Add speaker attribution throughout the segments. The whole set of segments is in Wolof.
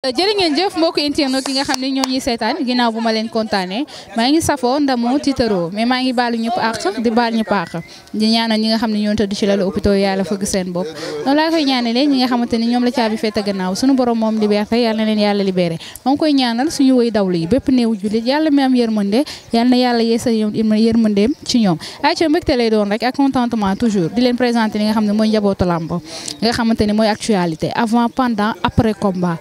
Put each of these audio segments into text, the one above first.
Speaker 1: jërë ngeen jëf mbokku internet yi nga xam ne ñoo ñuy seetaan ginnaaw bu ma leen kontaanee maa ngi safoo ndamoo tiitaroo mais maa ngi baalu ñëpp àq di baal ñëpp àq di ñaanal ñi nga xam ne ñoo tëdd ci lalu hôpital yàlla fëgg seen bopp noonu laa koy ñaanalee ñi nga xamante ni ñoom la caabi fete gannaaw suñu borom moom liberté yàlla na leen yàlla libéré maa ngi koy ñaanal suñu woy dawlu yi bépp néew jullit yàlla mi am yërmande yàlla na yàlla yeesa yërmandeem ci ñoom ayca mbégte lay doon rek ak contentement toujours di leen présenter li nga xam ne mooy njabootu làmb nga xamante ni mooy actualité avant pendant après combat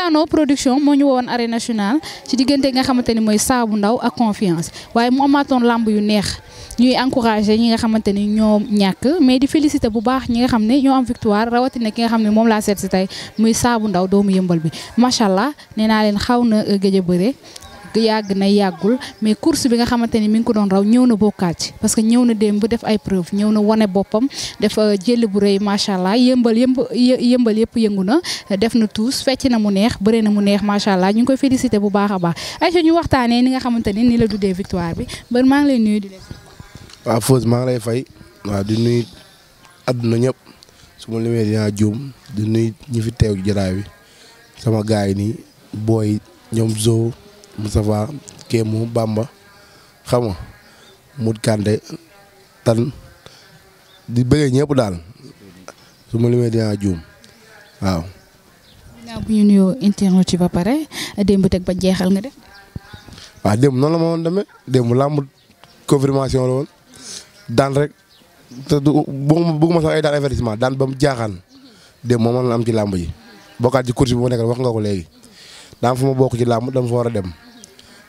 Speaker 1: Milano production moo ñu woon arène nationale ci diggante nga xamante ni mooy Saabu Ndaw ak confiance waaye mu amaatoon lamb yu neex ñuy encouragé ñi nga xamante ni ñoo ñàkk mais di félicité bu baax ñi nga xam ne ñoo am victoire rawatina ki nga xam ne moom laa seet si tey muy Saabu Ndaw doomu yëmbal bi macha allah nee naa leen xaw na gëj a bëre yàgg na yàggul mais course bi nga xamante ni mi ngi ko doon raw ñëw na bokkaat ci parce que ñëw na démb def ay preuve ñëw na wane boppam def jël bu rëy macha allah yëmbal yëpp yëngu na def na tuus fecc na mu neex bëre na mu neex macha allah ñu ngi koy félicité bu baax a baax ay ñu waxtaanee ni nga xamante ni la duddee victoire bi ba maa ngi lay nuyu di leen.
Speaker 2: waaw Fausse maa ngi lay fay waaw di nuyu àdduna ñëpp su ma limee dinaa juum di nuyu ñi fi teew jaraay bi sama gars yi nii booy ñoom Zo Moustapha Kéemu Bamba xam nga Mout Kande Tan di bëggee ñëpp daal su ma limee dinaa juum waaw.
Speaker 1: ginnaaw bu ñu nuyoo internet ci ba pare démb teg ba jeexal nga def.
Speaker 2: waaw démb noonu la ma woon demee démb làmb confirmation la woon daan rek te du bëgguma sax ay daan avertissement daan ba mu jaaxaan démb moo mën la am ci làmb ji bokkaat ci course bi ma nekk wax nga ko léegi. daam fu ma bokk ci làmb dama fa war a dem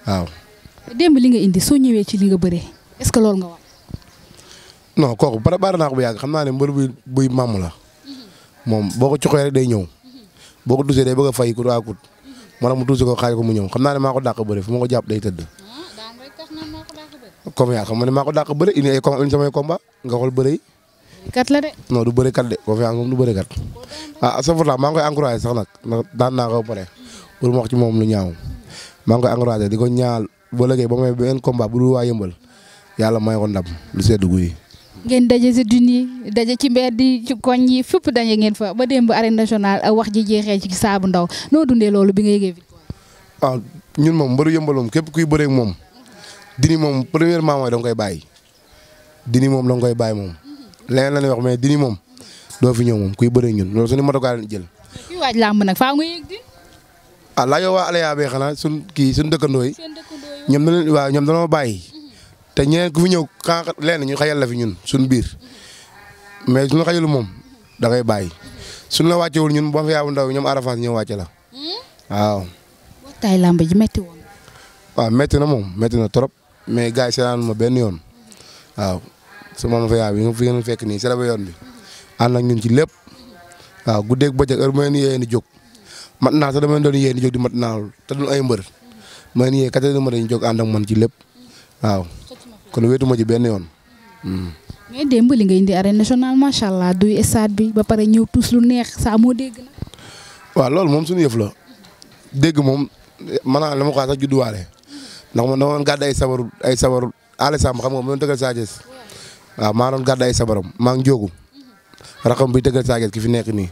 Speaker 2: waaw.
Speaker 1: démb li nga indi soo ñëwee ci li nga bëree est-ce que loolu nga wax.
Speaker 2: non kooku préparé naa ko bu yàgg xam naa ne mbër buy màmm la moom boo ko coxee rek day ñëw boo ko dusee day bëgg a fay ku raakut moo tax mu tuusi ko xaaj ko mu ñëw xam naa ne maa ko dàq bëri fu ma ko jàpp day tëdd. comme yaa xam nga ne maa ko dàq bëri indi samay combat nga xool bëri yi.
Speaker 1: kat la de.
Speaker 2: non du bëri kat de confiance moom du bëri kat ah safurla maa ngi koy encouragé sax nag ndax daan naa ko ba pare. pour mu wax ci moom lu ñaaw maa ngi koy encouragé di ko ñaal ba léegi ba may beneen combat bu dul waa yëmbal yàlla may ko ndam lu sedd guy.
Speaker 1: ngeen daje si duni daje ci mbedd di ci koñ yi fépp daje ngeen fa ba démb arène nationale wax ji jeexee ci Saabu Ndaw noo dundee loolu bi nga yëgee victoire.
Speaker 2: waaw ñun moom mbëru yëmbal moom képp kuy bëree moom dini moom premièrement mooy da nga koy bàyyi dini moom da nga koy bàyyi moom leneen la ñuy wax mais dini moom doo fi ñëw moom kuy bëree ñun loolu suñu matukaay lañ jël.
Speaker 1: kuy waaj làmb nag faa nga yëg di.
Speaker 2: ah laa yow waa Alaya bee xanaa suñ dëkkandoo yi ñoom dañoo bàyyi te ñeneen ku fi ñëw quand leen ñu xajal la fi ñun suñ biir mais suñu xajalu moom da ngay bàyyi suñ la wàccewul ñun boo fa yaabu ndaw ñoom Arafat ñëw wàcce la waaw.
Speaker 1: waxtaay làmb ji métti woon.
Speaker 2: waaw métti na moom métti na trop mais gars yi seetaan ma benn yoon waaw su ma fa yaa bi nga fi ngeen fekk nii seetlu ba yoon bi ànd ak ñun ci lépp waaw guddeeg bëccëg heure bu ma leen yéene di jóg. mat naa sax dama doon yéen di jóg di mat naaw te duñ ay mbër ma ne yee kat ma dañu jóg ànd ak man ci lépp waaw kon wéetuma ci benn yoon.
Speaker 1: mais démb li nga indi arène nationale macha allah duy stade bi ba pare ñëw tous lu neex saa moo dégg na.
Speaker 2: waaw loolu moom suñu yëf la dégg moom maanaam la ma ko sax judduwaale ndax man dama doon gàdd ay sabaru Allé Samb xam nga ma doon tëggal Sa Thiès waaw maa doon gàdd ay sabaram maa ngi jógu raxam bi tëggal Sa Thiès ki fi nekk nii.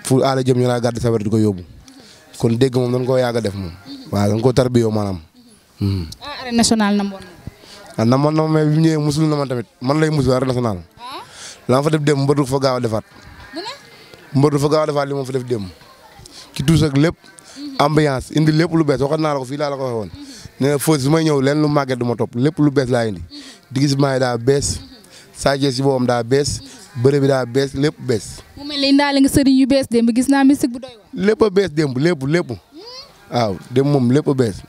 Speaker 2: fu aala jëm ñu laa gàdd sabar di ko yóbbu kon dégg moom dañ koo yàgg a def moom waaw dañ koo tarbiyoo maanaam.
Speaker 1: arène nationale namoon na.
Speaker 2: ah namoon na mais bi mu ñëwee musul na man tamit man lay musul arène nationale. la ma fa def dem mbër du fa gaaw a defaat. mbër du fa gaaw a defaat li ma fa def dem ci tuus ak lépp. ambiance indi lépp lu bees waxoon naa la ko fii laa la ko waxee woon. nee na Fausse su may ñëw leen lu màgget du ma topp lépp lu bees laa indi di gis maa daa bees Sa Thiès si boppam daa bees. bëre bi daa bees lépp bees.
Speaker 1: mu mel ni indaale nga sëriñ yu bees démb gis naa mystique bu doy waar.
Speaker 2: lépp a bees démb lépp waaw démb moom lépp a bees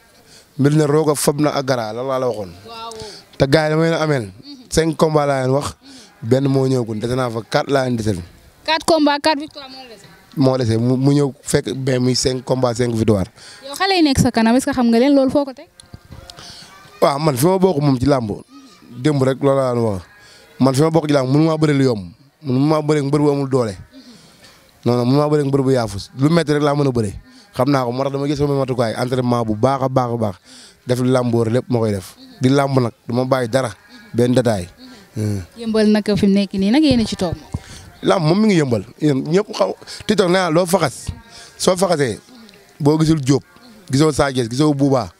Speaker 2: mbir na roog a fab na ak gara la laa la waxoon. te gars yi dama leen ameel 5 combats laa leen wax benn moo ñëw kon dese naa fa 4 laa leen desel.
Speaker 1: 4 combats 4 victoires
Speaker 2: moo dese mu ñëw fekk benn muy 5 combats 5 victoires.
Speaker 1: yow xale yi nekk sa kanam est-ce que xam nga leen loolu foo ko teg.
Speaker 2: waaw man fi ma bokk moom ci làmb démb rek loolu laa leen wax man fi ma bokk ci làmb mënu maa bëri lu yomb. mënu maa bëre mbër bu amul doole non mënu maa bëre mbër bu yaafus lu métti rek laa mën a bëre xam naa ko moo tax dama gis sama matukaay entraînement bu baax a baax def li làmboor lépp ma koy def di làmb nag du ma bàyyi dara benn détail.
Speaker 1: yëmbal nag fi mu nekk nii nag yéen a ci toog.
Speaker 2: làmb moom mi ngi yëmbal yéen ñëpp xaw TikTok nee naa loo faxas soo faxasee boo gisul Diop gisoo Sa Thiès gisoo Bouba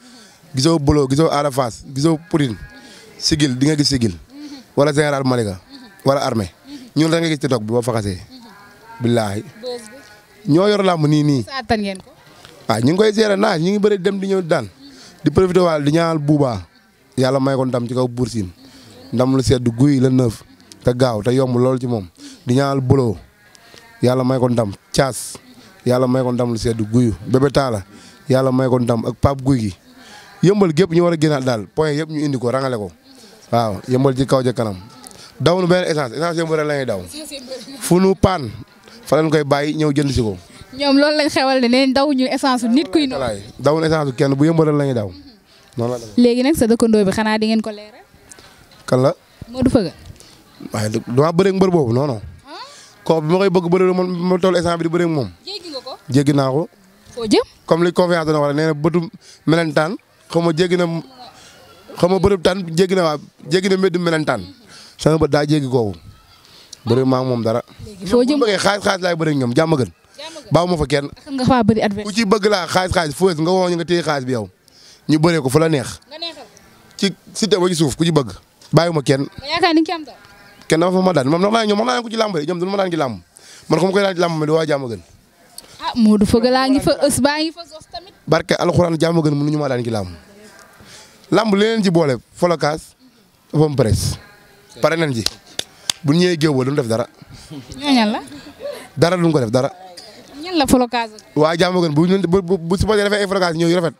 Speaker 2: gisoo Bolo gisoo Ada Fass gisoo Poutine sigil di nga gis sigil wala général Malika wala armée ñun da nga gis TikTok bi boo faxasee billaahi ñoo yor làmb nii.
Speaker 1: saatan ngeen ko.
Speaker 2: waaw ñu ngi koy gérer naaj ñu ngi bëri dem di ñëw daan di profité waal di ñaanal Bouba yàlla may ko ndam ci kaw Bour Sine ndam lu sedd guy la neuf te gaaw te yomb lool ci moom di ñaanal Bolo yàlla may ko ndam Thiass yàlla may ko ndam lu sedd guyu Bébé Talla yàlla may ko ndam ak Pape Guy gi yëmbal gépp ñu war a génnaat daal point yëpp ñu indi ko rangale ko waaw yëmbal ci kaw ja kanam daw nu benn essence yëmbal rek la ñuy daw fu nu paan fa lañ koy bàyyi ñëw jënd si ko.
Speaker 1: ñoom loolu lañ xewal ne neen daw ñu essence nit kuy noonu.
Speaker 2: daw nu essence kenn bu yëmbal rek la ñuy daw noonu la.
Speaker 1: léegi nag sa dëkkandoo bi xanaa di ngeen ko leeral.
Speaker 2: kan la.
Speaker 1: Modou Feugueux.
Speaker 2: waaye damaa bëreeg mbër boobu non non. kooku bi ma koy bëgg bëri man ma toll essence bi di bëreeg moom.
Speaker 1: jéggi nga ko.
Speaker 2: jéggi naa ko.
Speaker 1: foo jëm.
Speaker 2: comme li confiance dana wax nee na bëtu melentaan xaw ma jéggi na xaw ma bërëb taan jéggi na waa jéggi na mbedd melentaan sama bët daa jéggi kooku bëri maa moom dara.
Speaker 1: léegi foo jëm
Speaker 2: bëggee xaalis laay bëri ñoom jàmm gën. baaw ma fa kenn.
Speaker 1: nga faa bëri adversaire.
Speaker 2: ku ci bëgg laa xaalis foofu nga woo ñu nga téye xaalis bi yow ñu bëree ko fu la neex. ci Siteu ba ci suuf ku ci bëgg. bàyyiwuma kenn.
Speaker 1: nga yaakaar ni nga ci am dara.
Speaker 2: kenn dafa fa ma daan moom ñoom wax naa ko ci làmb de ñoom du ma daan ci làmb man ko ma koy daan ci làmb mi di waa jàmm gën.
Speaker 1: ah Modou Feugueux laa ngi fa ës baa ngi fa sos tamit.
Speaker 2: barke alxuraan jàmm gën mënuñu ma daan ci làmb. làmb li leen ci boole folokaas dafa am presse. pare nañ ci bu ñëwee géew ba duñ def dara.
Speaker 1: ñooñal la.
Speaker 2: dara duñ ko def dara.
Speaker 1: ñan la folokaas.
Speaker 2: waa jàmm gën bu su ma defee ay folokaas ñëw yu rafet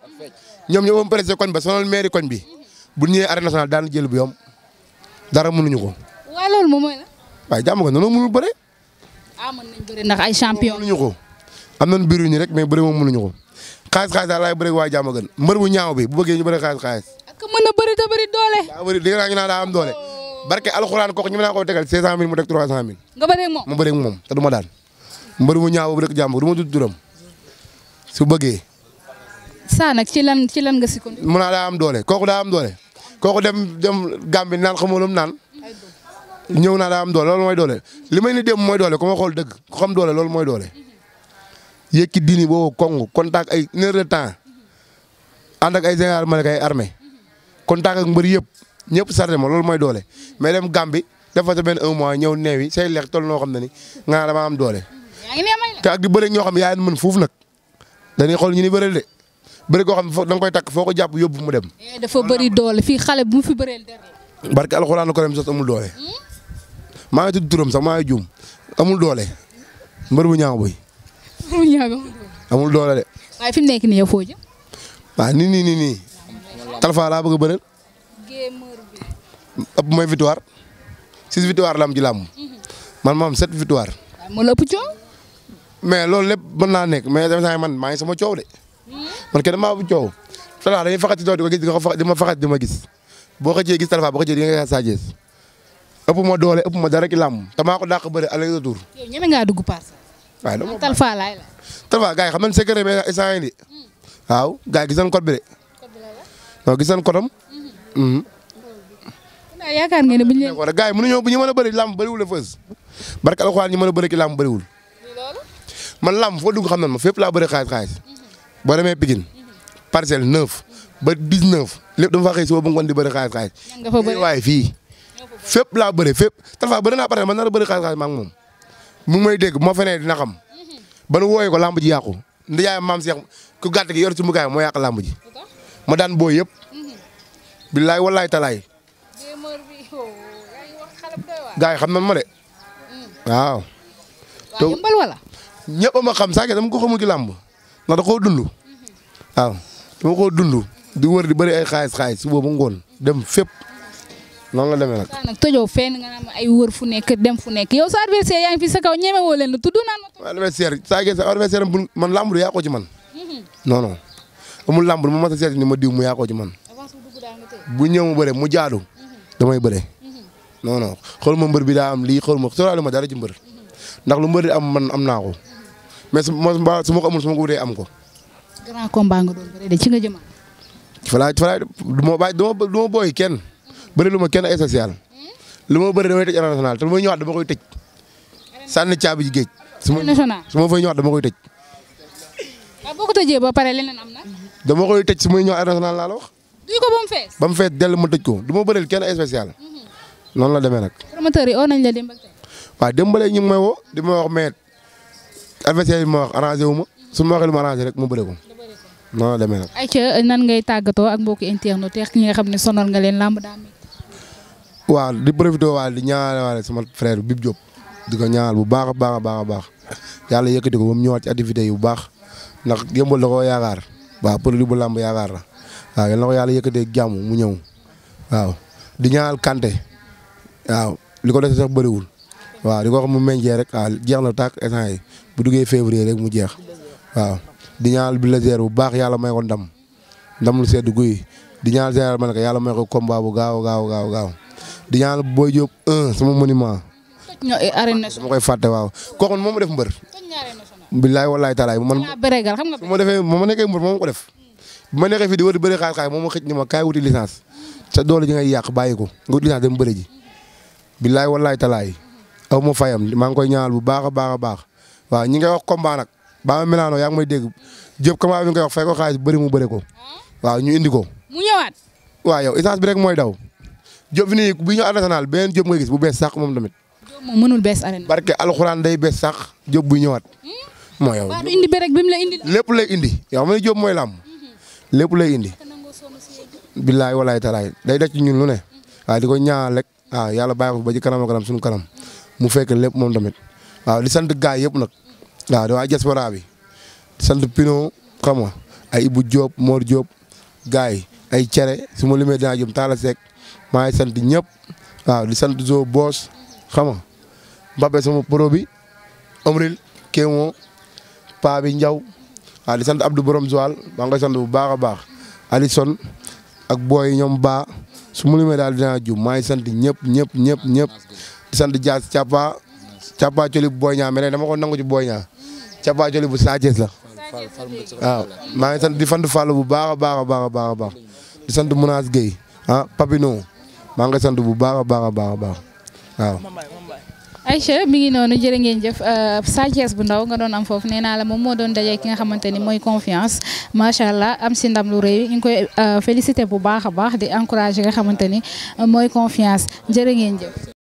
Speaker 2: ñoom ñoo am presse koñ ba sonal mairie koñ bi bu ñëwee arène nationale daan jël bu yom dara mënuñu ko.
Speaker 1: waaw loolu moom mooy la.
Speaker 2: waaye jàmm gën noonu mënul bëre.
Speaker 1: ah mën nañ bëri ndax ay champion.
Speaker 2: mënuñu ko am nañu biir ñu rek mais bëri moom mënuñu ko xaalis daal laay bëri waa jàmm gën mbër bu ñaaw bi bu bëggee ñu bëri xaalis.
Speaker 1: ak mën a bëri te bëri doole.
Speaker 2: daa bëri dégg naa ñu naan daa am doole barke alxuraan kooku ñu mën naa koo tegal 500000 mu teg 300000.
Speaker 1: nga bëree moom
Speaker 2: ma bëree moom te du ma daan mbër bu ñaaw bu dëkk jàmm du ma tudd turam su bëggee.
Speaker 1: saa nag ci lan nga si kon.
Speaker 2: mu naa daa am doole kooku daa am doole kooku dem Gambie naan xamoo lu mu naan ñëw naa daa am doole loolu mooy doole li may ni dem mooy doole ku ma xool dëgg ku xam doole loolu mooy doole. yëkki dini boobu kongu contact ay 1 heure de temps ànd ak ay général Malika ay armée contact ak mbër yëpp ñëpp sarde ma loolu mooy doole mais dem Gambie def fa sa benn 1 mois ñëw neewi say leex toll noo xam ne ni nga naa dama am doole. te ak di bëre ñoo xam yaa mën fuuf nag dañuy xool ñu ni bëre de bëri koo xam ne da nga koy takk foo ko jàpp yóbbu mu dem.
Speaker 1: dafa bëri doole fii xale bu mu fi bëreel der la.
Speaker 2: barke alxuraan ko dem sos amul doole. maa ngi tudd turam sax maa ngi juum amul doole mbër bu ñaaw boy. amul doole de.
Speaker 1: waaye fi mu nekk nii yow foo jëm.
Speaker 2: waaw nii. Talfa laa bëgg a bëreel. ëpp mooy victoire 6 victoire la am ci làmb man ma am 7 victoire.
Speaker 1: waaw moo la ëpp coow.
Speaker 2: mais loolu lépp mën naa nekk mais man maa ngi sama coow de. man kenn maa bu coow. Talfa dañuy faxati di ko gis di ma faxati di ma gis boo xëccee gis Talfa boo xëccee di nga gis Sa Thiès ëpp ma doole ëpp ma dara ci làmb te maa ko dàq bëri aller retour.
Speaker 1: yow ñeme ngaa dugg paase.
Speaker 2: waaye dama
Speaker 1: Talfa laay la.
Speaker 2: Talfa gars yi xam nañ secret bi instant yii nii waaw gars yi gis nañ code bi de. waaw gis nañ code am.
Speaker 1: yaakaar ngeen ne bu ñu leen.
Speaker 2: gars yi mënuñoo bu ñu mën a bëri làmb bëriwul la fës barke alxuraan ñu mën a bëri ci làmb bëriwul. man làmb foo dugg xam nañ ma fépp laa bëri xaalis boo demee Pikine parcelle 9 ba 19 lépp dama fa xëy si ba ngoon di bëri xaalis.
Speaker 1: nga fa bëri
Speaker 2: waaye fii fépp laa bëri fépp Talfa bëri naa pare man nar a bëri xaalis maa ngi moom mu ngi may dégg bu ma fenee dina xam ba nu wooyee ko làmb ji yàqu ndiyaay maam Cheikh ku gàtt gi yor ci mukaay moo yàq làmb ji ma daan booy yëpp billaay wallaay talaay gars yi xam nañ ma de waaw.
Speaker 1: waaw yëmbal wala.
Speaker 2: ñëpp a ma xam Sa Thiès dama ko xamul ci làmb ndax da koo dund waaw dama koo dund di wër di bëri ay xaalis su boobu ngoon dem fépp noonu la demee nag.
Speaker 1: waaw nag tojoo fenn nga naan ay wër fu nekk dem fu nekk yow sa adversaire yaa ngi fi sa kaw ñeme woo leen la tudd naan ma.
Speaker 2: adversaire Sa Thiès adversaire man làmb du yàqoo ci man non non amul làmb ma mës a seet ni ma diw mu yàqoo ci man bu ñëw mu bëre mu jaadu damay bëre non non xool ma mbër bi daa am lii xool ma sóoraale ma dara ci mbër ndax lu mbër di am man am naa ko mais su ma ko amul su ma ko wutee am ko.
Speaker 1: grand combat nga doon bëre de ci nga jëmaat.
Speaker 2: fa laay du ma booy kenn bëri lu ma kenn ay social lu ma bëri damay tëj arène nationale te lu may ñëwaat dama koy tëj sànni caabi ji géej. su ma fay ñëwaat dama koy tëj.
Speaker 1: waaw boo ko tëjee ba pare leneen am na.
Speaker 2: dama koy tëj su may ñëw arène nationale laa la wax.
Speaker 1: duy ko ba mu fees.
Speaker 2: ba mu fees dell ma tëj ko du ma bëreel kenn spécial. noonu la demee nag.
Speaker 1: promoteur yi oo nañ la démb ak tey.
Speaker 2: waaw démbalee ñu ngi may woo di ma wax mais adversaire yi ma wax arrangé wu ma su ma waxee lu ma arrangé rek ma bëre ko. noonu la demee nag.
Speaker 1: ayca nan ngay tàggatoo ak mbokki internet teex ki nga xam ne sonal nga leen làmb daa métti.
Speaker 2: waaw di profité waale di ñaanal waale sama frère Bib Diop di ko ñaanal bu baax a baax a baax a baax yàlla yëkkati ko ba mu ñëwaat ci activité yi bu baax ndax yëmbal da koo yaakaar waaw produit bu làmb yaakaar la waaw yal na ko yàlla yëkkatee jàmm mu ñëw waaw di ñaanal Kanté waaw li ko dese sax bëriwul waaw di ko wax mu meññee rek waaw jeex na tàkk instant yi bu duggee février rek mu jeex waaw di ñaanal Bulldozer bu baax yàlla may ko ndam lu sedd guy di ñaanal général ma ne ko yàlla may ko combat bu gaaw di ñaanal Boy Diop sama monument.
Speaker 1: ñoo arène nationale
Speaker 2: dama koy fàtte waaw kooku moom ma def mbër. billaay wallaay talaay man su ma defee ma nekkee mbër moom ko def. bi ma nekkee fii di wër di bëri xaalis moom ma xëj ni ma kaay wuti licence sa doole ji ngay yàq bàyyi ko nga wuti licence dem bëri ji. billaay wallaay talaay aw ma fayam maa ngi koy ñaanal bu baax a baax a baax waaw ñi ngay wax combat nag ba ma Milano yaa ngi may dégg Diop combat bi nga koy wax fay ko xaalis bëri mu bëri ko waaw ñu indi ko.
Speaker 1: mu ñëwaat.
Speaker 2: waaw yow licence bi rek mooy daw Diop fi nii bu ñu national beneen Diop ngay gis bu bees sax moom tamit.
Speaker 1: Diop moom mënul bees arène.
Speaker 2: barke alxuraan day bees sax Diop buy ñëwaat. mooy yow
Speaker 1: du indi bi rek bi mu la indi.
Speaker 2: lépp lay indi yow xam nga Diop mooy làmb lépp lay indi. billaay walaay talaay day daj ci ñun lu ne. waaw di ko ñaanal rek waaw yàlla bàyyi ko ba ci kanam ak kanam suñu kanam mu fekk lépp moom tamit waaw di sant gaay yëpp nag waaw di waa diaspora bi di sant Pino xam nga ay Ibou Diop Mor Diop gaay ay cere su ma limee dinaa jëm Talla Seck maa ngi sant ñëpp waaw di sant Zo Boss xam nga Mbappé sama pro bi Omril Kémo Paa bi Ndiaw waaw di sant Abdou Borom Joal maa ngi koy sant bu baax a baax Alison ak booy ñoom Ba su ma limee daal dinaa jum maa ngi sant ñëpp di sant Dias Capa Coli bu Boy Niang mais dama ko nangu ci Boy Niang Capa Coli bu Sa Thiès la waaw maa ngi sant di sant Fall bu baax a baax di sant Mounas Gueye Papino maa ngi sant bu baax a baax waaw.
Speaker 1: Aïcha mi ngi noonu jërë ngeen jëf Sa Thiès bu ndaw nga doon am foofu nee naa la moom moo doon daje ki nga xamante ni mooy confiance macha allah am si ndam lu rëy ñu ngi koy félicité bu baax a baax di encouragé nga xamante ni mooy confiance jërë ngeen jëf.